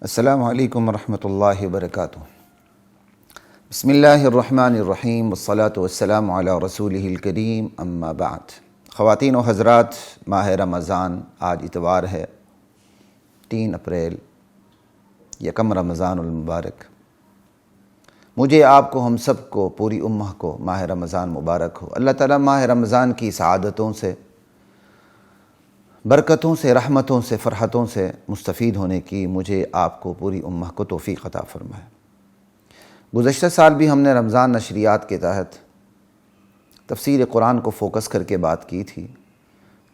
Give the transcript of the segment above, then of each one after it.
السلام علیکم ورحمۃ اللہ وبرکاتہ۔ بسم اللہ الرحمن الرحیم والصلاة والسلام علی رسولہ الکریم، اما بعد۔ خواتین و حضرات، ماہ رمضان آج اتوار ہے، 3 اپریل، یکم رمضان المبارک۔ مجھے، آپ کو، ہم سب کو، پوری امہ کو ماہ رمضان مبارک ہو۔ اللہ تعالیٰ ماہ رمضان کی سعادتوں سے، برکتوں سے، رحمتوں سے، فرحتوں سے مستفید ہونے کی مجھے، آپ کو، پوری امہ کو توفیق عطا فرمائے۔ گزشتہ سال بھی ہم نے رمضان نشریات کے تحت تفسیر قرآن کو فوکس کر کے بات کی تھی۔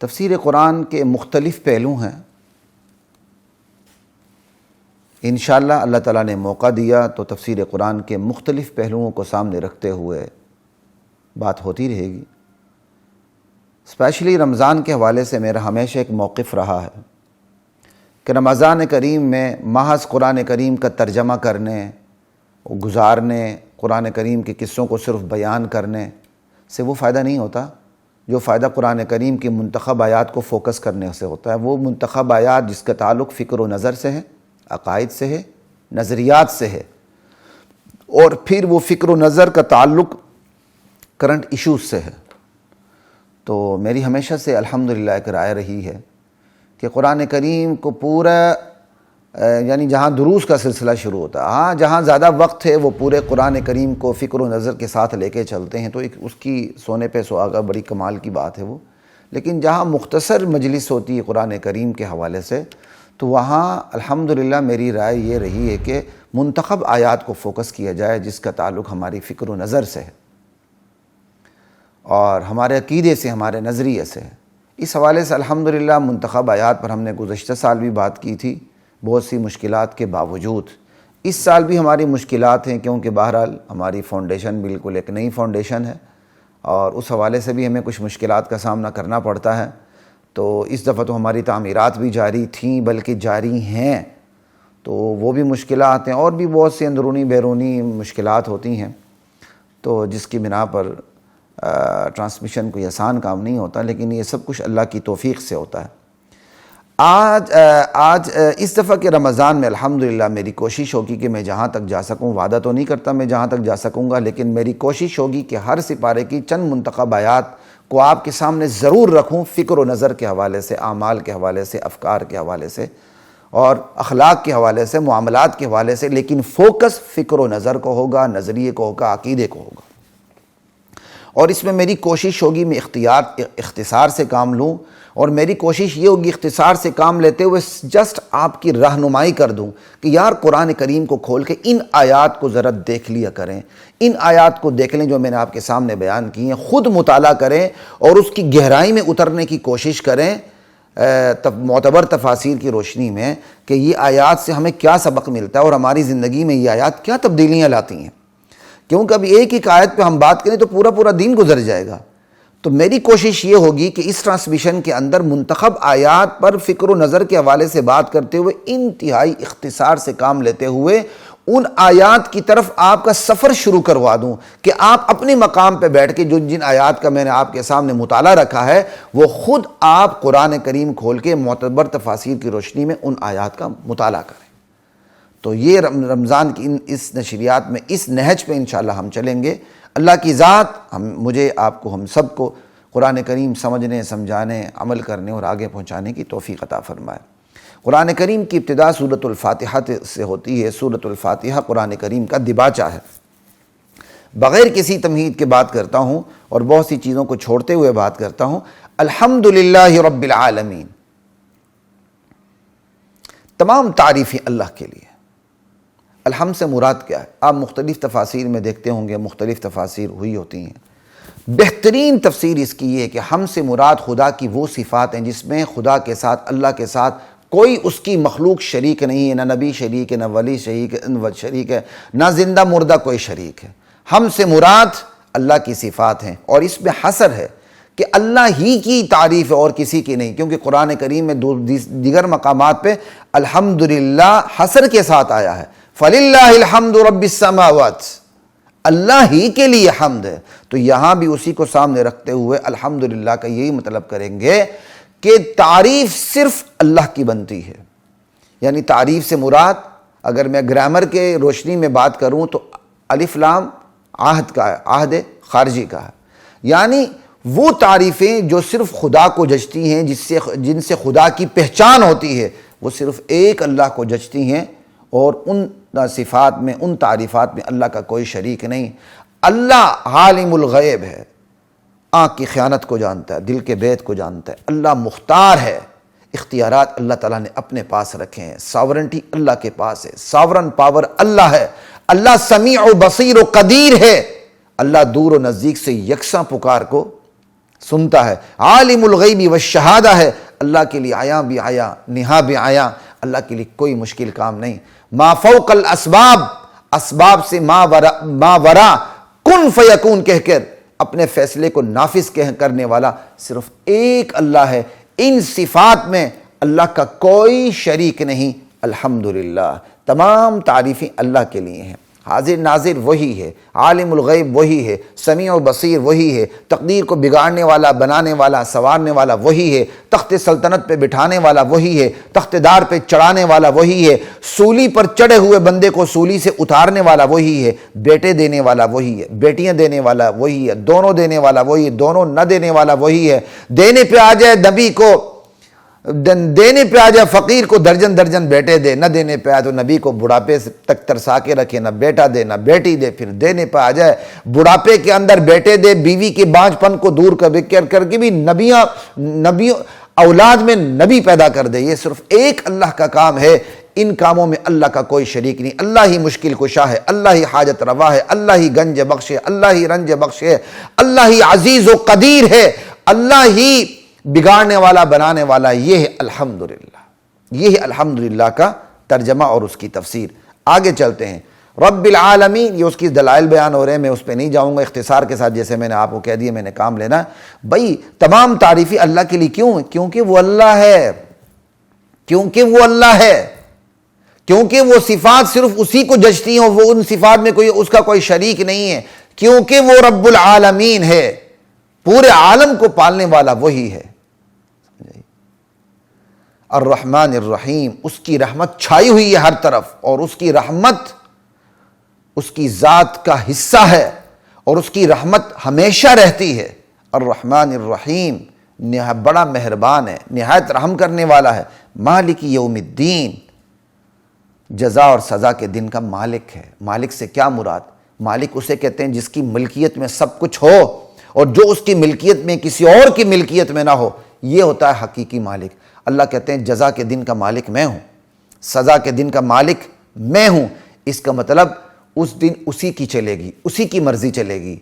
تفسیر قرآن کے مختلف پہلو ہیں۔ انشاءاللہ اللہ تعالیٰ نے موقع دیا تو تفسیر قرآن کے مختلف پہلوؤں کو سامنے رکھتے ہوئے بات ہوتی رہے گی۔ اسپیشلی رمضان کے حوالے سے میرا ہمیشہ ایک موقف رہا ہے کہ رمضان کریم میں محض قرآن کریم کا ترجمہ کرنے، گزارنے، قرآن کریم کے قصوں کو صرف بیان کرنے سے وہ فائدہ نہیں ہوتا جو فائدہ قرآن کریم کی منتخب آیات کو فوکس کرنے سے ہوتا ہے۔ وہ منتخب آیات جس کا تعلق فکر و نظر سے ہے، عقائد سے ہے، نظریات سے ہے، اور پھر وہ فکر و نظر کا تعلق کرنٹ ایشوز سے ہے۔ تو میری ہمیشہ سے الحمدللہ ایک رائے رہی ہے کہ قرآن کریم کو پورا، یعنی جہاں دروس کا سلسلہ شروع ہوتا ہے، جہاں زیادہ وقت ہے وہ پورے قرآن کریم کو فکر و نظر کے ساتھ لے کے چلتے ہیں، تو اس کی سونے پہ سہاگا بڑی کمال کی بات ہے وہ۔ لیکن جہاں مختصر مجلس ہوتی ہے قرآن کریم کے حوالے سے، تو وہاں الحمدللہ میری رائے یہ رہی ہے کہ منتخب آیات کو فوکس کیا جائے جس کا تعلق ہماری فکر و نظر سے ہے اور ہمارے عقیدے سے، ہمارے نظریے سے ہے۔ اس حوالے سے الحمدللہ منتخب آیات پر ہم نے گزشتہ سال بھی بات کی تھی، بہت سی مشکلات کے باوجود۔ اس سال بھی ہماری مشکلات ہیں کیونکہ بہرحال ہماری فاؤنڈیشن بالکل ایک نئی فاؤنڈیشن ہے اور اس حوالے سے بھی ہمیں کچھ مشکلات کا سامنا کرنا پڑتا ہے۔ تو اس دفعہ تو ہماری تعمیرات بھی جاری تھیں بلکہ جاری ہیں، تو وہ بھی مشکلات ہیں، اور بھی بہت سی اندرونی بیرونی مشکلات ہوتی ہیں، تو جس کی بنا پر ٹرانسمیشن کوئی آسان کام نہیں ہوتا، لیکن یہ سب کچھ اللہ کی توفیق سے ہوتا ہے۔ آج اس دفعہ کے رمضان میں الحمدللہ میری کوشش ہوگی کہ میں جہاں تک جا سکوں، وعدہ تو نہیں کرتا میں جہاں تک جا سکوں گا، لیکن میری کوشش ہوگی کہ ہر سپارے کی چند منتخب آیات کو آپ کے سامنے ضرور رکھوں، فکر و نظر کے حوالے سے، اعمال کے حوالے سے، افکار کے حوالے سے، اور اخلاق کے حوالے سے، معاملات کے حوالے سے، لیکن فوکس فکر و نظر کو ہوگا، نظریے کو ہوگا، عقیدے کو ہوگا۔ اور اس میں میری کوشش ہوگی میں اختصار سے کام لوں، اور میری کوشش یہ ہوگی اختصار سے کام لیتے ہوئے جسٹ آپ کی رہنمائی کر دوں کہ یار قرآن کریم کو کھول کے ان آیات کو ذرا دیکھ لیا کریں، ان آیات کو دیکھ لیں جو میں نے آپ کے سامنے بیان کی ہیں، خود مطالعہ کریں اور اس کی گہرائی میں اترنے کی کوشش کریں معتبر تفاسیر کی روشنی میں کہ یہ آیات سے ہمیں کیا سبق ملتا ہے اور ہماری زندگی میں یہ آیات کیا تبدیلیاں لاتی ہیں۔ کیونکہ ابھی ایک آیت پہ ہم بات کریں تو پورا دن گزر جائے گا۔ تو میری کوشش یہ ہوگی کہ اس ٹرانسمیشن کے اندر منتخب آیات پر فکر و نظر کے حوالے سے بات کرتے ہوئے انتہائی اختصار سے کام لیتے ہوئے ان آیات کی طرف آپ کا سفر شروع کروا دوں کہ آپ اپنے مقام پہ بیٹھ کے جن آیات کا میں نے آپ کے سامنے مطالعہ رکھا ہے وہ خود آپ قرآن کریم کھول کے معتبر تفاسیر کی روشنی میں ان آیات کا مطالعہ کریں۔ تو یہ رمضان کی اس نشریات میں اس نہج پہ انشاءاللہ ہم چلیں گے۔ اللہ کی ذات مجھے، آپ کو، ہم سب کو قرآن کریم سمجھنے، سمجھانے، عمل کرنے اور آگے پہنچانے کی توفیق عطا فرمائے۔ قرآن کریم کی ابتدا سورۃ الفاتحہ سے ہوتی ہے۔ سورۃ الفاتحہ قرآن کریم کا دباچہ ہے۔ بغیر کسی تمہید کے بات کرتا ہوں اور بہت سی چیزوں کو چھوڑتے ہوئے بات کرتا ہوں۔ الحمدللہ رب العالمین، تمام تعریفیں اللہ کے لیے۔ الحمد سے مراد کیا ہے؟ آپ مختلف تفاسیر میں دیکھتے ہوں گے، مختلف تفاسیر ہوئی ہوتی ہیں۔ بہترین تفسیر اس کی یہ ہے کہ ہم سے مراد خدا کی وہ صفات ہیں جس میں خدا کے ساتھ، اللہ کے ساتھ کوئی اس کی مخلوق شریک نہیں ہے، نہ نبی شریک ہے، نہ ولی شریک ہے، نہ زندہ مردہ کوئی شریک ہے۔ ہم سے مراد اللہ کی صفات ہیں، اور اس میں حصر ہے کہ اللہ ہی کی تعریف ہے اور کسی کی نہیں، کیونکہ قرآن کریم میں دیگر مقامات پہ الحمدللہ حصر کے ساتھ آیا ہے۔ فَلِلَّهِ الْحَمْدُ رَبِّ السَّمَاوَاتِ، اللہ ہی کے لیے حمد ہے۔ تو یہاں بھی اسی کو سامنے رکھتے ہوئے الحمدللہ کا یہی مطلب کریں گے کہ تعریف صرف اللہ کی بنتی ہے، یعنی تعریف سے مراد اگر میں گرامر کے روشنی میں بات کروں تو الف لام عہد کا ہے، عہد خارجی کا ہے، یعنی وہ تعریفیں جو صرف خدا کو جچتی ہیں، جن سے خدا کی پہچان ہوتی ہے، وہ صرف ایک اللہ کو جچتی ہیں، اور ان صفات میں، ان تعریفات میں اللہ کا کوئی شریک نہیں۔ اللہ عالم الغیب ہے، آنکھ کی خیانت کو جانتا ہے، دل کے بیت کو جانتا ہے۔ اللہ مختار ہے، اختیارات اللہ تعالیٰ نے اپنے پاس رکھے ہیں، ساورنٹی اللہ کے پاس ہے، ساورن پاور اللہ ہے۔ اللہ سمیع و بصیر و قدیر ہے، اللہ دور و نزدیک سے یکساں پکار کو سنتا ہے۔ عالم الغیب والشہادہ ہے، اللہ کے لیے عیاں بھی عیاں، نہا بھی عیاں، اللہ کے لیے کوئی مشکل کام نہیں۔ ما فوق الاسباب، اسباب سے ما ورا کن فیکون کہہ کر اپنے فیصلے کو نافذ کرنے والا صرف ایک اللہ ہے۔ ان صفات میں اللہ کا کوئی شریک نہیں۔ الحمدللہ، تمام تعریفیں اللہ کے لیے ہیں۔ حاضر ناظر وہی ہے، عالم الغیب وہی ہے، سمیع و بصیر وہی ہے، تقدیر کو بگاڑنے والا، بنانے والا، سنوارنے والا وہی ہے، تخت سلطنت پہ بٹھانے والا وہی ہے، تخت دار پہ چڑھانے والا وہی ہے، سولی پر چڑھے ہوئے بندے کو سولی سے اتارنے والا وہی ہے، بیٹے دینے والا وہی ہے، بیٹیاں دینے والا وہی ہے، دونوں دینے والا وہی ہے، دونوں نہ دینے والا وہی ہے۔ دینے پہ آ جائے نبی کو، دینے پہ آ جائے فقیر کو درجن درجن بیٹے دے، نہ دینے پہ آئے تو نبی کو بڑھاپے تک ترسا کے رکھے، نہ بیٹا دے نہ بیٹی دے۔ پھر دینے پہ آ جائے بڑھاپے کے اندر بیٹے دے، بیوی کے بانجھ پن کو دور کر کے بھی نبیوں اولاد میں نبی پیدا کر دے۔ یہ صرف ایک اللہ کا کام ہے، ان کاموں میں اللہ کا کوئی شریک نہیں۔ اللہ ہی مشکل کشا ہے، اللہ ہی حاجت روا ہے، اللہ ہی گنج بخش ہے، اللہ ہی رنج بخش ہے، اللہ ہی عزیز و قدیر ہے، اللہ ہی بگاڑنے والا، بنانے والا۔ یہ ہے الحمدللہ، یہ ہے الحمدللہ کا ترجمہ اور اس کی تفسیر۔ آگے چلتے ہیں۔ رب العالمین، یہ اس کی دلائل بیان ہو رہے ہیں، میں اس پہ نہیں جاؤں گا، اختصار کے ساتھ جیسے میں نے آپ کو کہہ دیا، میں نے کام لینا ہے۔ بھائی تمام تعریفیں اللہ کے لیے کیوں ہیں؟ کیونکہ وہ اللہ ہے، کیونکہ وہ اللہ ہے، کیونکہ وہ صفات صرف اسی کو جچتی ہیں، وہ ان صفات میں اس کا کوئی شریک نہیں ہے، کیونکہ وہ رب العالمین ہے، پورے عالم کو پالنے والا وہی ہے۔ الرحمن الرحیم، اس کی رحمت چھائی ہوئی ہے ہر طرف، اور اس کی رحمت اس کی ذات کا حصہ ہے، اور اس کی رحمت ہمیشہ رہتی ہے۔ الرحمن الرحیم، بڑا مہربان ہے، نہایت رحم کرنے والا ہے۔ مالک یوم الدین، جزا اور سزا کے دن کا مالک ہے۔ مالک سے کیا مراد؟ مالک اسے کہتے ہیں جس کی ملکیت میں سب کچھ ہو، اور جو اس کی ملکیت میں کسی اور کی ملکیت میں نہ ہو، یہ ہوتا ہے حقیقی مالک۔ اللہ کہتے ہیں جزا کے دن کا مالک میں ہوں، سزا کے دن کا مالک میں ہوں۔ اس کا مطلب اس دن اسی کی چلے گی، اسی کی مرضی چلے گی۔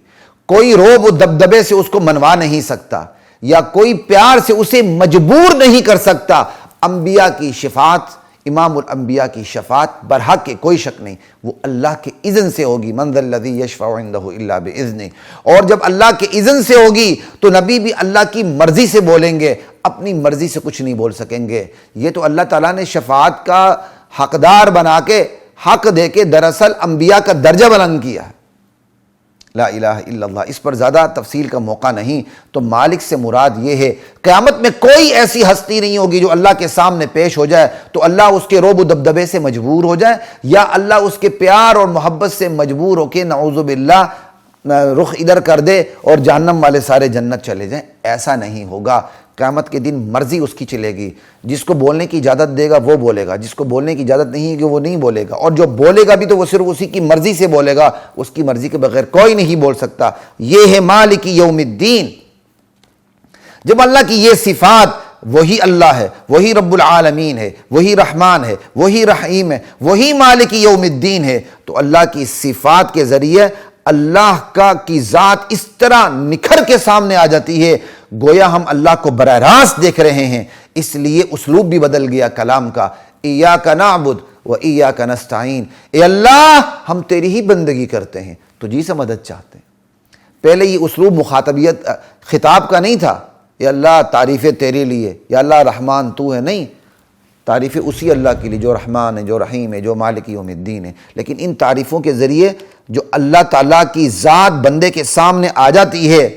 کوئی روب و دبدبے سے اس کو منوا نہیں سکتا، یا کوئی پیار سے اسے مجبور نہیں کر سکتا۔ انبیاء کی شفاعت، امام الانبیاء کی شفاعت برحق کے کوئی شک نہیں، وہ اللہ کے اذن سے ہوگی۔ من ذا الذی یشفع عندہ الا باذنہ، اور جب اللہ کے اذن سے ہوگی تو نبی بھی اللہ کی مرضی سے بولیں گے، اپنی مرضی سے کچھ نہیں بول سکیں گے۔ یہ تو اللہ تعالیٰ نے شفاعت کا حقدار بنا کے، حق دے کے دراصل انبیاء کا درجہ بلند کیا ہے۔ لا الہ الا اللہ، اس پر زیادہ تفصیل کا موقع نہیں۔ تو مالک سے مراد یہ ہے، قیامت میں کوئی ایسی ہستی نہیں ہوگی جو اللہ کے سامنے پیش ہو جائے تو اللہ اس کے روب و دبدبے سے مجبور ہو جائے، یا اللہ اس کے پیار اور محبت سے مجبور ہو کے نعوذ باللہ رخ ادھر کر دے اور جہنم والے سارے جنت چلے جائیں۔ ایسا نہیں ہوگا۔ قیامت کے دن مرضی اس کی چلے گی، جس کو بولنے کی اجازت دے گا وہ بولے گا، جس کو بولنے کی اجازت نہیں ہے کہ وہ نہیں بولے گا، اور جو بولے گا بھی تو وہ صرف اسی کی مرضی سے بولے گا، اس کی مرضی کے بغیر کوئی نہیں بول سکتا۔ یہ ہے مالک یوم الدین۔ جب اللہ کی یہ صفات، وہی اللہ ہے، وہی رب العالمین ہے، وہی رحمان ہے، وہی رحیم ہے، وہی مالک یوم الدین ہے، تو اللہ کی صفات کے ذریعے اللہ کی ذات اس طرح نکھر کے سامنے آ جاتی ہے، گویا ہم اللہ کو براہ راست دیکھ رہے ہیں۔ اس لیے اسلوب بھی بدل گیا کلام کا۔ ایاک نعبد و ایاک نستعین، اے اللہ ہم تیری ہی بندگی کرتے ہیں، تجھی سے مدد چاہتے ہیں۔ پہلے یہ اسلوب مخاطبیت خطاب کا نہیں تھا، یا اللہ تعریفیں تیرے لیے، یا اللہ رحمان تو ہے، نہیں، تعریفیں اسی اللہ کے لیے جو رحمان ہے، جو رحیم ہے، جو مالک یوم الدین ہے۔ لیکن ان تعریفوں کے ذریعے جو اللہ تعالیٰ کی ذات بندے کے سامنے آ جاتی ہے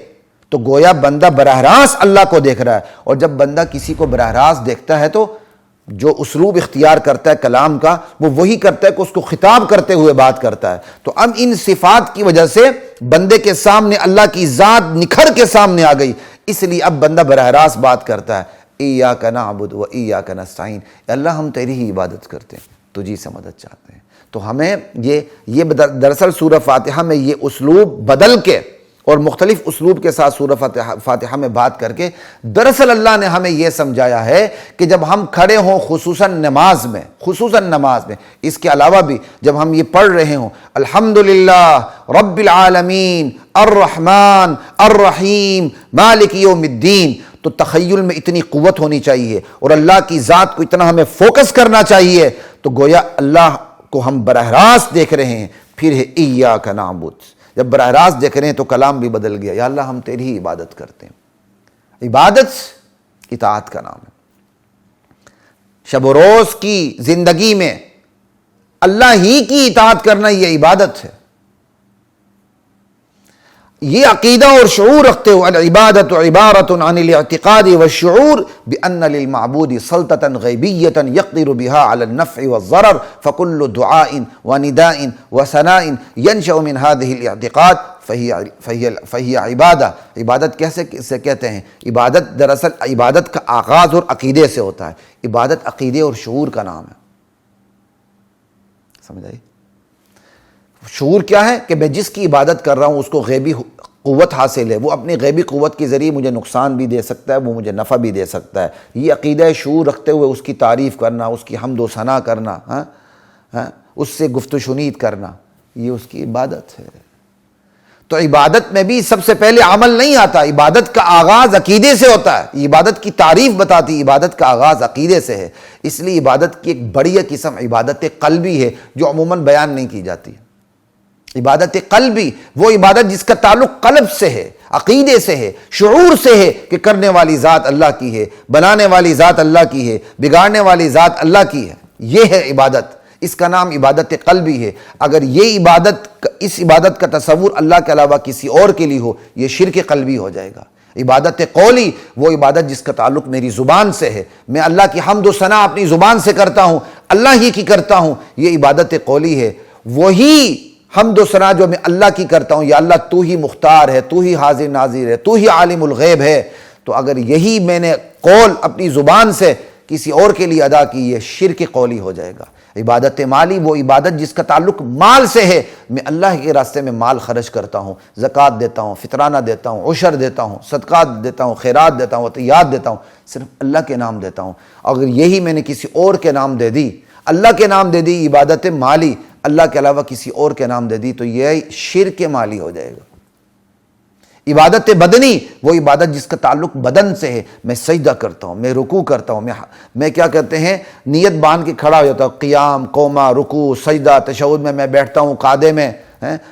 تو گویا بندہ براہ راست اللہ کو دیکھ رہا ہے، اور جب بندہ کسی کو براہ راست دیکھتا ہے تو جو اسلوب اختیار کرتا ہے کلام کا وہ وہی کرتا ہے کہ اس کو خطاب کرتے ہوئے بات کرتا ہے۔ تو اب ان صفات کی وجہ سے بندے کے سامنے اللہ کی ذات نکھر کے سامنے آ گئی، اس لیے اب بندہ براہ راست بات کرتا ہے، ایاک نعبد و ایاک نستعین، اللہ ہم تیری ہی عبادت کرتے ہیں، تجھی سے مدد چاہتے ہیں۔ تو ہمیں یہ دراصل سورہ فاتحہ میں یہ اسلوب بدل کے اور مختلف اسلوب کے ساتھ سورہ فاتحہ میں بات کر کے دراصل اللہ نے ہمیں یہ سمجھایا ہے کہ جب ہم کھڑے ہوں خصوصاً نماز میں اس کے علاوہ بھی جب ہم یہ پڑھ رہے ہوں الحمدللہ رب العالمین الرحمن الرحیم مالک یوم الدین، تو تخیل میں اتنی قوت ہونی چاہیے اور اللہ کی ذات کو اتنا ہمیں فوکس کرنا چاہیے، تو گویا اللہ کو ہم براہ راست دیکھ رہے ہیں۔ پھر ہے ایاک نعبد، جب براہ راست دیکھ رہے ہیں تو کلام بھی بدل گیا، یا اللہ ہم تیری ہی عبادت کرتے ہیں۔ عبادت اطاعت کا نام ہے۔ شب و روز کی زندگی میں اللہ ہی کی اطاعت کرنا یہ عبادت ہے۔ یہ عقیدہ اور شعور رکھتے ہوئے العبادت عبارت عن الاعتقاد والشعور بأن للمعبود سلطة غیبیة يقدر بها على النفع والضرر فكل دعاء ونداء وثناء ينشأ من هذه الاعتقاد فهي عبادہ۔ عبادت کیسے کہتے ہیں؟ عبادت دراصل عبادت کا آغاز اور عقیدے سے ہوتا ہے۔ عبادت عقیدے اور شعور کا نام ہے، سمجھ آئی؟ شعور کیا ہے کہ میں جس کی عبادت کر رہا ہوں اس کو غیبی قوت حاصل ہے، وہ اپنی غیبی قوت کے ذریعے مجھے نقصان بھی دے سکتا ہے، وہ مجھے نفع بھی دے سکتا ہے۔ یہ عقیدہ شعور رکھتے ہوئے اس کی تعریف کرنا، اس کی حمد و ثنا کرنا، اس سے گفت و شنید کرنا، یہ اس کی عبادت ہے۔ تو عبادت میں بھی سب سے پہلے عمل نہیں آتا، عبادت کا آغاز عقیدے سے ہوتا ہے۔ عبادت کی تعریف بتاتی عبادت کا آغاز عقیدے سے ہے، اس لیے عبادت کی ایک بڑی قسم عبادت قلبی ہے جو عموماً بیان نہیں کی جاتی۔ عبادت قلبی وہ عبادت جس کا تعلق قلب سے ہے، عقیدے سے ہے، شعور سے ہے کہ کرنے والی ذات اللہ کی ہے، بنانے والی ذات اللہ کی ہے، بگاڑنے والی ذات اللہ کی ہے، یہ ہے عبادت، اس کا نام عبادت قلبی ہے۔ اگر یہ اس عبادت کا تصور اللہ کے علاوہ کسی اور کے لیے ہو یہ شرک قلبی ہو جائے گا۔ عبادت قولی وہ عبادت جس کا تعلق میری زبان سے ہے، میں اللہ کی حمد و ثنا اپنی زبان سے کرتا ہوں، اللہ ہی کی کرتا ہوں، یہ عبادت قولی ہے۔ وہی حمد و ثنا جو میں اللہ کی کرتا ہوں، یا اللہ تو ہی مختار ہے، تو ہی حاضر ناظر ہے، تو ہی عالم الغیب ہے، تو اگر یہی میں نے قول اپنی زبان سے کسی اور کے لیے ادا کی یہ شرک قولی ہو جائے گا۔ عبادت مالی وہ عبادت جس کا تعلق مال سے ہے، میں اللہ کے راستے میں مال خرچ کرتا ہوں، زکوٰۃ دیتا ہوں، فطرانہ دیتا ہوں، عشر دیتا ہوں، صدقات دیتا ہوں، خیرات دیتا ہوں، عطیات دیتا ہوں، صرف اللہ کے نام دیتا ہوں۔ اگر یہی میں نے کسی اور کے نام دے دی، اللہ کے نام دے دی عبادت مالی، اللہ کے علاوہ کسی اور کے نام دے دی، تو یہ شرک مالی ہو جائے گا۔ عبادت بدنی وہ عبادت جس کا تعلق بدن سے ہے، میں سجدہ کرتا ہوں، میں رکوع کرتا ہوں، میں کیا کہتے ہیں نیت باندھ کے کھڑا ہو جاتا ہوں، قیام، قومہ، رکوع، سجدہ، تشہد میں بیٹھتا ہوں، قعدے میں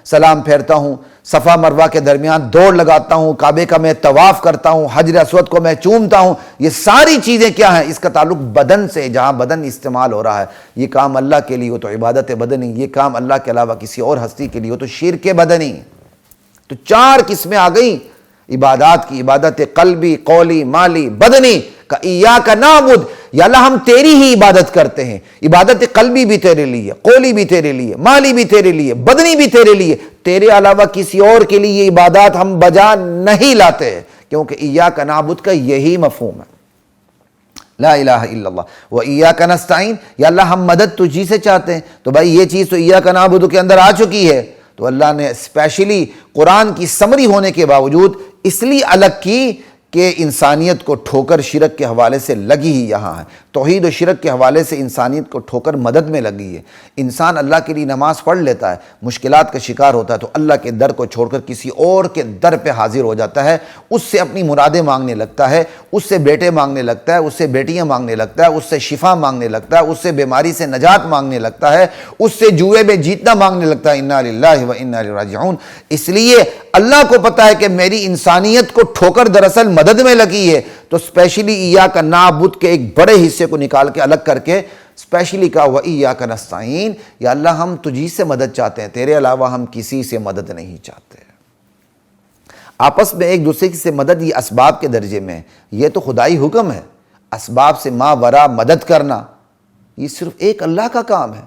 سلام پھیرتا ہوں، صفا مروہ کے درمیان دوڑ لگاتا ہوں، کعبے کا میں طواف کرتا ہوں، حجر اسود کو میں چومتا ہوں، یہ ساری چیزیں کیا ہیں؟ اس کا تعلق بدن سے، جہاں بدن استعمال ہو رہا ہے۔ یہ کام اللہ کے لیے ہو تو عبادت بدنی، یہ کام اللہ کے علاوہ کسی اور ہستی کے لیے ہو تو شرک بدنی۔ تو 4 قسمیں آ گئیں عبادات کی، عبادت قلبی، قولی، مالی، بدنی کا ایاک نعبد، یا اللہ ہم تیری ہی عبادت کرتے ہیں۔ عبادت قلبی بھی تیرے لیے، قولی بھی تیرے لیے، مالی بھی تیرے لیے، بدنی بھی تیرے لیے، تیرے علاوہ کسی اور کے لیے یہ عبادات ہم بجا نہیں لاتے ہیں، کیونکہ ایاک نعبد کا یہی مفہوم ہے۔ لا الہ الا اللہ و ایاک نستعین، یا اللہ ہم مدد تجھی سے چاہتے ہیں۔ تو بھائی یہ چیز تو ایاک نعبد کے اندر آ چکی ہے، تو اللہ نے اسپیشلی قرآن کی سمری ہونے کے باوجود اس لیے الگ کی کہ انسانیت کو ٹھوکر شرک کے حوالے سے لگی ہی یہاں ہے، توحید و شرک کے حوالے سے انسانیت کو ٹھوکر مدد میں لگی ہے۔ انسان اللہ کے لیے نماز پڑھ لیتا ہے، مشکلات کا شکار ہوتا ہے تو اللہ کے در کو چھوڑ کر کسی اور کے در پہ حاضر ہو جاتا ہے، اس سے اپنی مرادیں مانگنے لگتا ہے، اس سے بیٹے مانگنے لگتا ہے، اس سے بیٹیاں مانگنے لگتا ہے، اس سے شفا مانگنے لگتا ہے، اس سے بیماری سے نجات مانگنے لگتا ہے، اس سے جوئے میں جیتنا مانگنے لگتا ہے۔ انا للہ و انا الیہ راجعون۔ اس لیے اللہ کو پتہ ہے کہ میری انسانیت کو ٹھوکر دراصل مدد میں لگی ہے، تو اسپیشلی ایاک نعبد کے ایک بڑے حصے کو نکال کے الگ کر کے اسپیشلی کہا وَإِيَّاكَ نَسْتَعِينُ، یا اللہ ہم تجھی سے مدد چاہتے ہیں، تیرے علاوہ ہم کسی سے مدد نہیں چاہتے۔ آپس میں ایک دوسرے سے مدد یہ اسباب کے درجے میں، یہ تو خدائی حکم ہے۔ اسباب سے ماورا مدد کرنا، یہ صرف ایک اللہ کا کام ہے۔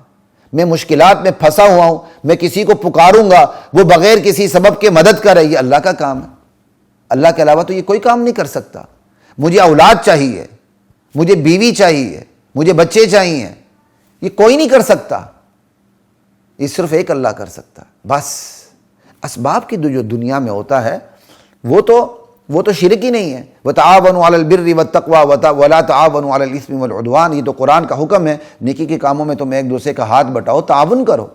میں مشکلات میں پھنسا ہوا ہوں، میں کسی کو پکاروں گا، وہ بغیر کسی سبب کے مدد کرے، یہ اللہ کا کام ہے۔ اللہ کے علاوہ تو یہ کوئی کام نہیں کر سکتا۔ مجھے اولاد چاہیے، مجھے بیوی چاہیے، مجھے بچے چاہیے، یہ کوئی نہیں کر سکتا، یہ صرف ایک اللہ کر سکتا ہے۔ بس اسباب کی جو دنیا میں ہوتا ہے وہ تو شرک ہی نہیں ہے۔ وَتَعَاوَنُوا عَلَى الْبِرِّ وَالتَّقْوَىٰ وَلَا تَعَاوَنُوا عَلَى الْإِثْمِ وَالْعُدْوَانِ، یہ تو قرآن کا حکم ہے، نیکی کے کاموں میں تم ایک دوسرے کا ہاتھ بٹاؤ، تعاون کرو۔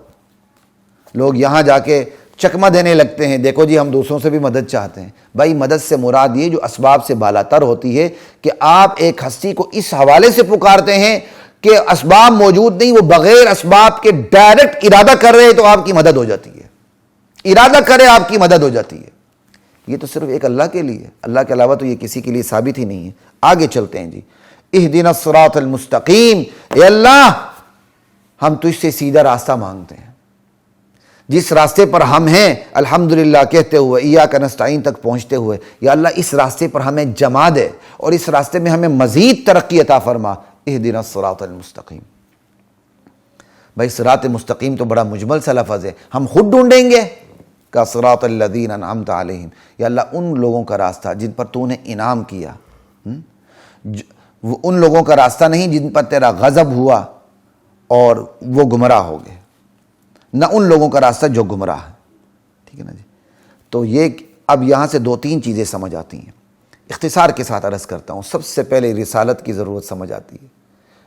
لوگ یہاں جا کے چکمہ دینے لگتے ہیں، دیکھو جی ہم دوسروں سے بھی مدد چاہتے ہیں۔ بھائی مدد سے مراد یہ جو اسباب سے بالاتر ہوتی ہے کہ آپ ایک ہستی کو اس حوالے سے پکارتے ہیں کہ اسباب موجود نہیں، وہ بغیر اسباب کے ڈائریکٹ ارادہ کر رہے تو آپ کی مدد ہو جاتی ہے، ارادہ کرے آپ کی مدد ہو جاتی ہے۔ یہ تو صرف ایک اللہ کے لیے ہے، اللہ کے علاوہ تو یہ کسی کے لیے ثابت ہی نہیں ہے۔ آگے چلتے ہیں جی، اہدنا الصراط المستقیم، اے اللہ ہم تجھ سے سیدھا راستہ مانگتے ہیں، جس راستے پر ہم ہیں الحمدللہ کہتے ہوئے، ایاک نستعین تک پہنچتے ہوئے، یا اللہ اس راستے پر ہمیں جما دے اور اس راستے میں ہمیں مزید ترقی عطا فرما۔ اہدنا الصراط المستقیم، بھائی صراط مستقیم تو بڑا مجمل سا لفظ ہے، ہم خود ڈھونڈیں گے کا صراط الذین انعمت علیہم، یا اللہ ان لوگوں کا راستہ جن پر تو نے انعام کیا، وہ ان لوگوں کا راستہ نہیں جن پر تیرا غضب ہوا اور وہ گمراہ ہو گئے، نہ ان لوگوں کا راستہ جو گمراہ ہے۔ ٹھیک ہے نا جی؟ تو یہ اب یہاں سے دو تین چیزیں سمجھ آتی ہیں، اختصار کے ساتھ عرض کرتا ہوں۔ سب سے پہلے رسالت کی ضرورت سمجھ آتی ہے۔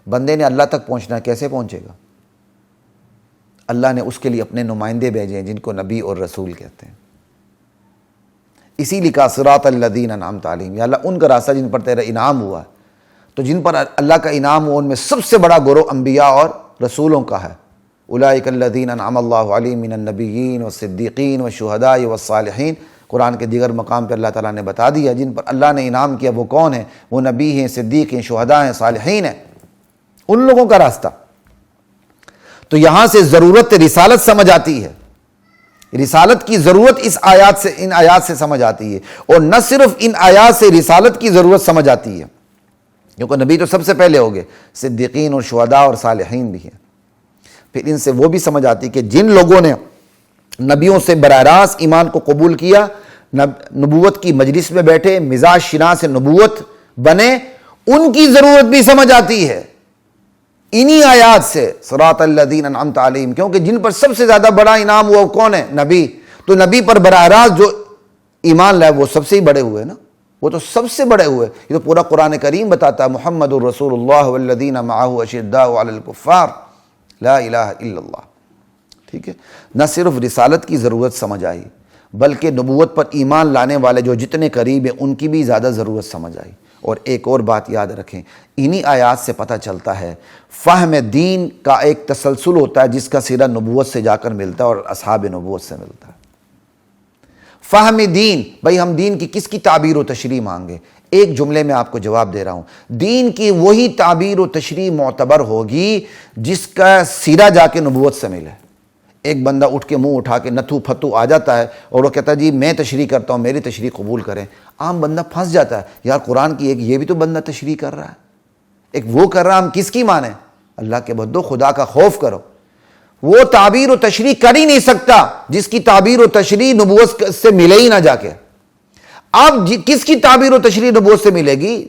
بندے نے اللہ تک پہنچنا، کیسے پہنچے گا؟ اللہ نے اس کے لیے اپنے نمائندے بھیجے ہیں جن کو نبی اور رسول کہتے ہیں۔ اسی لیے کہا صراط الذین انعمت علیہم، یا اللہ ان کا راستہ جن پر تیرا انعام ہوا ہے۔ تو جن پر اللہ کا انعام ہوا ان میں سب سے بڑا گروہ انبیاء اور رسولوں کا ہے۔ اولئک الذین انعم اللہ علیہم من النبیین والصدیقین والشہداء والصالحین، قرآن کے دیگر مقام پہ اللہ تعالیٰ نے بتا دیا جن پر اللہ نے انعام کیا وہ کون ہیں، وہ نبی ہیں، صدیق ہیں، شہداء ہیں، صالحین ہیں، ان لوگوں کا راستہ۔ تو یہاں سے ضرورت رسالت سمجھ آتی ہے، رسالت کی ضرورت ان آیات سے سمجھ آتی ہے، اور نہ صرف ان آیات سے رسالت کی ضرورت سمجھ آتی ہے، کیونکہ نبی تو سب سے پہلے ہو گئے، صدیقین اور شہداء اور صالحین بھی ہیں۔ پھر ان سے وہ بھی سمجھ آتی کہ جن لوگوں نے نبیوں سے براہ راست ایمان کو قبول کیا، نبوت کی مجلس میں بیٹھے، مزاج شناس نبوت بنے، ان کی ضرورت بھی سمجھ آتی ہے انہی آیات سے، صراط الذین انعمت علیہم، کیونکہ جن پر سب سے زیادہ بڑا انعام ہوا وہ کون ہے؟ نبی۔ تو نبی پر براہ راست جو ایمان لائے وہ سب سے ہی بڑے ہوئے نا، وہ تو سب سے بڑے ہوئے۔ یہ تو پورا قرآن کریم بتاتا ہے، محمد الرسول اللہ والذین معہ اشداء علی الکفار لا الہ الا اللہ۔ ٹھیک ہے، نہ صرف رسالت کی ضرورت سمجھ آئی بلکہ نبوت پر ایمان لانے والے جو جتنے قریب ہیں ان کی بھی زیادہ ضرورت سمجھ آئی۔ اور ایک اور بات یاد رکھیں، انہی آیات سے پتہ چلتا ہے فہم دین کا ایک تسلسل ہوتا ہے جس کا سیدھا نبوت سے جا کر ملتا ہے اور اصحاب نبوت سے ملتا ہے۔ فہم دین، بھئی ہم دین کی کس کی تعبیر و تشریح مانگے؟ ایک جملے میں آپ کو جواب دے رہا ہوں، دین کی وہی تعبیر و تشریح معتبر ہوگی جس کا سیدھا جا کے نبوت سے ملے۔ ایک بندہ اٹھ کے منہ اٹھا کے نتھو پھتو آ جاتا ہے اور وہ کہتا ہے جی میں تشریح کرتا ہوں، میری تشریح قبول کریں، عام بندہ پھنس جاتا ہے، یار قرآن کی ایک یہ بھی تو بندہ تشریح کر رہا ہے، ایک وہ کر رہا ہے، ہم کس کی مانیں؟ اللہ کے بندو خدا کا خوف کرو، وہ تعبیر و تشریح کر ہی نہیں سکتا جس کی تعبیر و تشریح نبوت سے ملے ہی نہ جا کے۔ اب کس کی تعبیر و تشریح نبوت سے ملے گی؟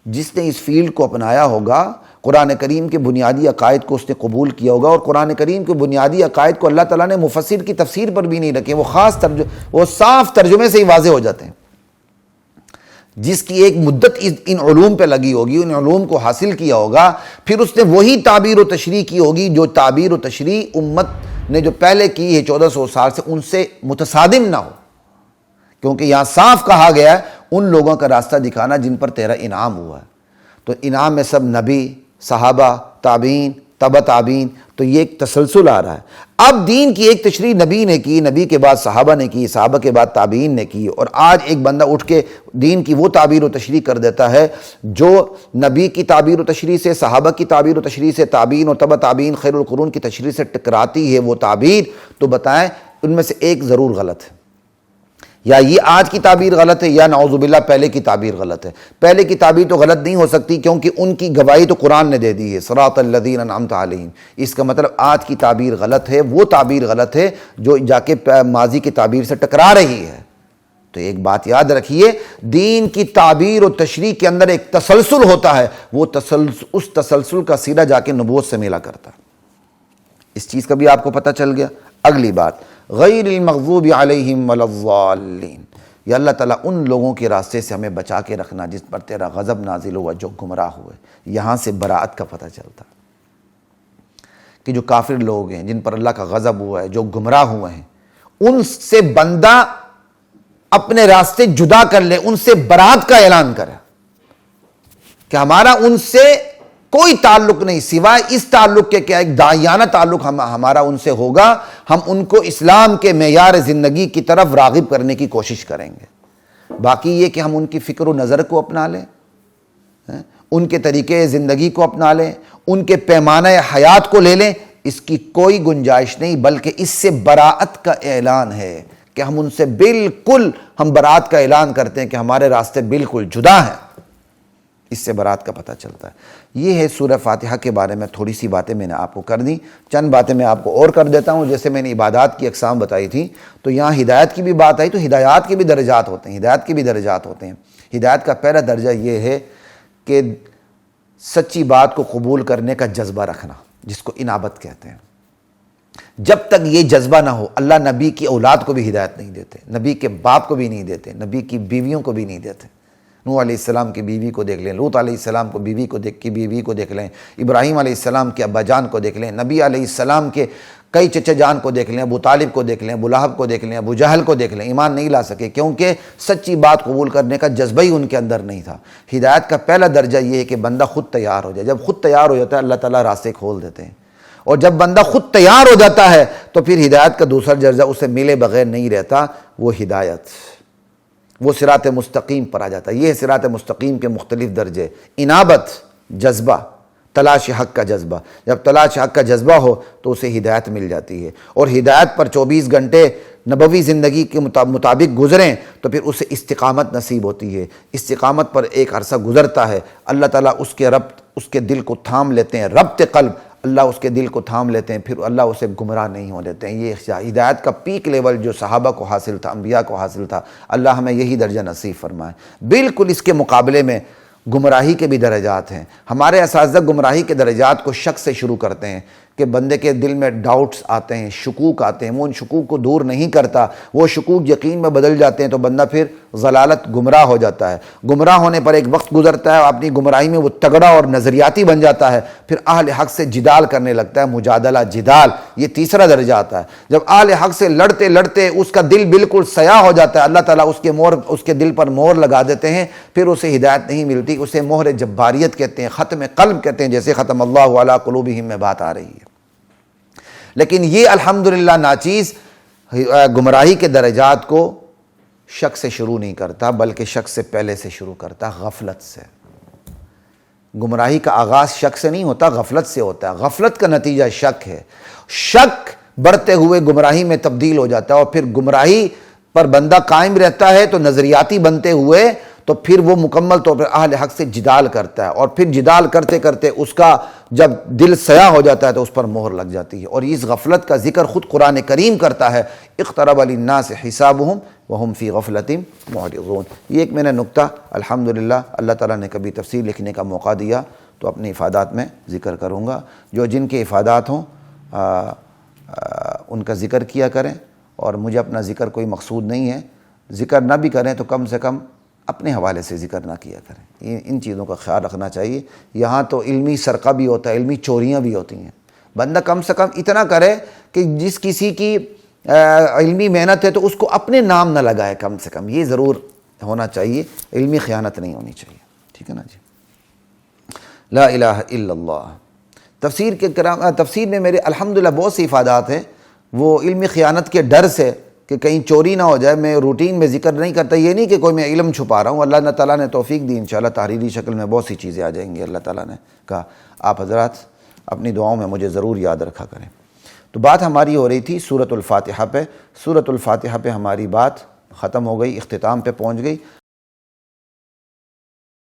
جس نے اس فیلڈ کو اپنایا ہوگا، قرآن کریم کے بنیادی عقائد کو اس نے قبول کیا ہوگا، اور قرآن کریم کے بنیادی عقائد کو اللہ تعالیٰ نے مفسر کی تفسیر پر بھی نہیں رکھے، وہ صاف ترجمے سے ہی واضح ہو جاتے ہیں۔ جس کی ایک مدت ان علوم پہ لگی ہوگی، ان علوم کو حاصل کیا ہوگا، پھر اس نے وہی تعبیر و تشریح کی ہوگی جو تعبیر و تشریح امت نے جو پہلے کی ہے 1400 سال سے، ان سے متصادم نہ ہو، کیونکہ یہاں صاف کہا گیا ہے ان لوگوں کا راستہ دکھانا جن پر تیرا انعام ہوا ہے۔ تو انعام میں سب نبی، صحابہ، تابعین، تبع تابعین، تو یہ ایک تسلسل آ رہا ہے۔ اب دین کی ایک تشریح نبی نے کی، نبی کے بعد صحابہ نے کی، صحابہ کے بعد تابعین نے کی، اور آج ایک بندہ اٹھ کے دین کی وہ تعبیر و تشریح کر دیتا ہے جو نبی کی تعبیر و تشریح سے، صحابہ کی تعبیر و تشریح سے، تابعین اور تبع تابعین خیر القرون کی تشریح سے ٹکراتی ہے وہ تعبیر، تو بتائیں ان میں سے ایک ضرور غلط ہے۔ یا یہ آج کی تعبیر غلط ہے یا نعوذ باللہ پہلے کی تعبیر غلط ہے۔ پہلے کی تعبیر تو غلط نہیں ہو سکتی کیونکہ ان کی گواہی تو قرآن نے دے دی ہے، صراط الذین انعمت علیہم۔ اس کا مطلب آج کی تعبیر غلط ہے، وہ تعبیر غلط ہے جو جا کے ماضی کی تعبیر سے ٹکرا رہی ہے۔ تو ایک بات یاد رکھیے، دین کی تعبیر و تشریح کے اندر ایک تسلسل ہوتا ہے، وہ اس تسلسل کا سیدھا جا کے نبوت سے ملا کرتا ہے۔ اس چیز کا بھی آپ کو پتہ چل گیا۔ اگلی بات، غیر المغضوب علیہم ولا الضالین، یا اللہ تعالیٰ ان لوگوں کے راستے سے ہمیں بچا کے رکھنا جس پر تیرا غضب نازل ہوا، جو گمراہ ہوئے۔ یہاں سے براءت کا پتہ چلتا کہ جو کافر لوگ ہیں، جن پر اللہ کا غضب ہوا ہے، جو گمراہ ہوئے ہیں، ان سے بندہ اپنے راستے جدا کر لے، ان سے براءت کا اعلان کرے کہ ہمارا ان سے کوئی تعلق نہیں سوائے اس تعلق کے کہ ایک داعیانہ تعلق ہمارا ان سے ہوگا، ہم ان کو اسلام کے معیار زندگی کی طرف راغب کرنے کی کوشش کریں گے۔ باقی یہ کہ ہم ان کی فکر و نظر کو اپنا لیں، ان کے طریقے زندگی کو اپنا لیں، ان کے پیمانہ حیات کو لے لیں، اس کی کوئی گنجائش نہیں، بلکہ اس سے براءت کا اعلان ہے کہ ہم ان سے بالکل براءت کا اعلان کرتے ہیں کہ ہمارے راستے بالکل جدا ہیں۔ اس سے براءت کا پتہ چلتا ہے۔ یہ ہے سورہ فاتحہ کے بارے میں تھوڑی سی باتیں میں نے آپ کو کر دی، چند باتیں میں آپ کو اور کر دیتا ہوں۔ جیسے میں نے عبادات کی اقسام بتائی تھی، تو یہاں ہدایت کی بھی بات آئی، تو ہدایات کے بھی درجات ہوتے ہیں، ہدایت کے بھی درجات ہوتے ہیں۔ ہدایت کا پہلا درجہ یہ ہے کہ سچی بات کو قبول کرنے کا جذبہ رکھنا، جس کو انابت کہتے ہیں۔ جب تک یہ جذبہ نہ ہو، اللہ نبی کی اولاد کو بھی ہدایت نہیں دیتے، نبی کے باپ کو بھی نہیں دیتے، نبی کی بیویوں کو بھی نہیں دیتے۔ نوح علیہ السلام کی بیوی کو دیکھ لیں، لوط علیہ السلام کو بیوی کو دیکھ لیں، ابراہیم علیہ السلام کے ابا جان کو دیکھ لیں، نبی علیہ السلام کے کئی چچا جان کو دیکھ لیں، ابو طالب کو دیکھ لیں، ابو لہب کو دیکھ لیں، ابو جہل کو دیکھ لیں، ایمان نہیں لا سکے کیونکہ سچی بات قبول کرنے کا جذبہ ہی ان کے اندر نہیں تھا۔ ہدایت کا پہلا درجہ یہ ہے کہ بندہ خود تیار ہو جائے۔ جب خود تیار ہو جاتا ہے، اللہ تعالیٰ راستے کھول دیتے ہیں، اور جب بندہ خود تیار ہو جاتا ہے تو پھر ہدایت کا دوسرا درجہ اسے ملے بغیر نہیں رہتا، وہ ہدایت، وہ صراط مستقیم پر آ جاتا ہے۔ یہ صراط مستقیم کے مختلف درجے، انابت، جذبہ، تلاش حق کا جذبہ۔ جب تلاش حق کا جذبہ ہو تو اسے ہدایت مل جاتی ہے، اور ہدایت پر 24 گھنٹے نبوی زندگی کے مطابق گزریں تو پھر اسے استقامت نصیب ہوتی ہے۔ استقامت پر ایک عرصہ گزرتا ہے، اللہ تعالیٰ اس کے دل کو تھام لیتے ہیں، ربط قلب، اللہ اس کے دل کو تھام لیتے ہیں، پھر اللہ اسے گمراہ نہیں ہو دیتے ہیں۔ یہ ہدایت کا پیک لیول جو صحابہ کو حاصل تھا، انبیاء کو حاصل تھا، اللہ ہمیں یہی درجہ نصیب فرمائے۔ بالکل اس کے مقابلے میں گمراہی کے بھی درجات ہیں۔ ہمارے اساتذہ گمراہی کے درجات کو شک سے شروع کرتے ہیں کہ بندے کے دل میں ڈاؤٹس آتے ہیں، شکوک آتے ہیں، وہ ان شکوک کو دور نہیں کرتا، وہ شکوک یقین میں بدل جاتے ہیں تو بندہ پھر ضلالت گمراہ ہو جاتا ہے۔ گمراہ ہونے پر ایک وقت گزرتا ہے، اپنی گمراہی میں وہ تگڑا اور نظریاتی بن جاتا ہے، پھر اہل حق سے جدال کرنے لگتا ہے، مجادلہ، جدال، یہ تیسرا درجہ آتا ہے۔ جب اہل حق سے لڑتے لڑتے اس کا دل بالکل سیاہ ہو جاتا ہے، اللہ تعالیٰ اس کے دل پر مہر لگا دیتے ہیں، پھر اسے ہدایت نہیں ملتی، اسے مہر جباریت کہتے ہیں، ختم قلب کہتے ہیں، جیسے ختم اللہ علی قلوبہم میں بات آ رہی ہے۔ لیکن یہ الحمدللہ ناچیز گمراہی کے درجات کو شک سے شروع نہیں کرتا، بلکہ شک سے پہلے سے شروع کرتا، غفلت سے۔ گمراہی کا آغاز شک سے نہیں ہوتا، غفلت سے ہوتا ہے۔ غفلت کا نتیجہ شک ہے۔ شک بڑھتے ہوئے گمراہی میں تبدیل ہو جاتا ہے، اور پھر گمراہی پر بندہ قائم رہتا ہے تو نظریاتی بنتے ہوئے تو پھر وہ مکمل طور پر اہل حق سے جدال کرتا ہے، اور پھر جدال کرتے کرتے اس کا جب دل سیاہ ہو جاتا ہے تو اس پر مہر لگ جاتی ہے۔ اور اس غفلت کا ذکر خود قرآن کریم کرتا ہے، اقترب للناس حسابهم وهم فی غفلۃ معرضون۔ یہ ایک میں نے نکتہ الحمدللہ اللہ تعالیٰ نے کبھی تفسیر لکھنے کا موقع دیا تو اپنی افادات میں ذکر کروں گا۔ جو جن کے افادات ہوں ان کا ذکر کیا کریں، اور مجھے اپنا ذکر کوئی مقصود نہیں ہے، ذکر نہ بھی کریں تو کم سے کم اپنے حوالے سے ذکر نہ کیا کریں۔ ان چیزوں کا خیال رکھنا چاہیے۔ یہاں تو علمی سرقہ بھی ہوتا ہے، علمی چوریاں بھی ہوتی ہیں۔ بندہ کم سے کم اتنا کرے کہ جس کسی کی علمی محنت ہے تو اس کو اپنے نام نہ لگائے، کم سے کم یہ ضرور ہونا چاہیے، علمی خیانت نہیں ہونی چاہیے۔ ٹھیک ہے نا جی؟ لا الہ الا اللہ۔ تفسیر میں میرے الحمدللہ بہت سی افادات ہیں، وہ علمی خیانت کے ڈر سے کہ کہیں چوری نہ ہو جائے میں روٹین میں ذکر نہیں کرتا۔ یہ نہیں کہ کوئی میں علم چھپا رہا ہوں، اللہ تعالیٰ نے توفیق دی، انشاءاللہ تحریری شکل میں بہت سی چیزیں آ جائیں گی۔ اللہ تعالیٰ نے کہا آپ حضرات اپنی دعاؤں میں مجھے ضرور یاد رکھا کریں۔ تو بات ہماری ہو رہی تھی سورۃ الفاتحہ پہ۔ سورۃ الفاتحہ پہ ہماری بات ختم ہو گئی، اختتام پہ پہنچ گئی.